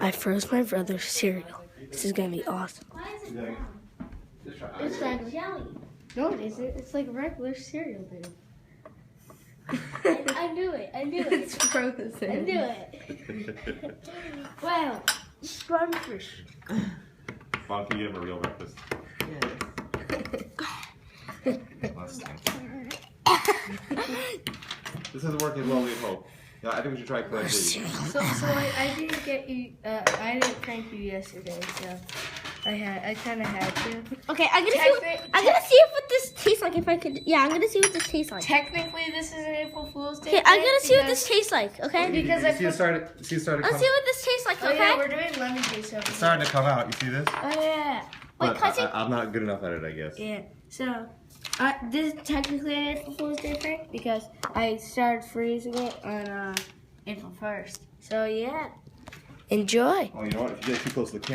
I froze my brother's cereal. This is gonna be awesome. It's like jelly. No, it isn't. It's like regular cereal, dude. I knew it. It's frozen. I knew it. Wow, Spongfish. Bob, can you have a real breakfast? Last time. This isn't working as well as we hope. Yeah, I think we should try Clay B. So I didn't get you. I didn't prank you yesterday, so I kind of had to. Okay, I'm gonna see what this tastes like. If I could, yeah, I'm gonna see what this tastes like. Technically, this is an April Fool's Day. Okay, I'm gonna see what this tastes like. Okay. Because see it started Let's see what this tastes like. Oh Okay. yeah, we're doing lemon juice over It's here. starting to come out. You see this? Oh yeah. Wait, But Cousin. I'm not good enough at it, I guess. Yeah. So, this is technically an April Fool's Day prank because I started freezing it on April 1st. So yeah. Enjoy. Oh, you know what? If you get too close to the camera.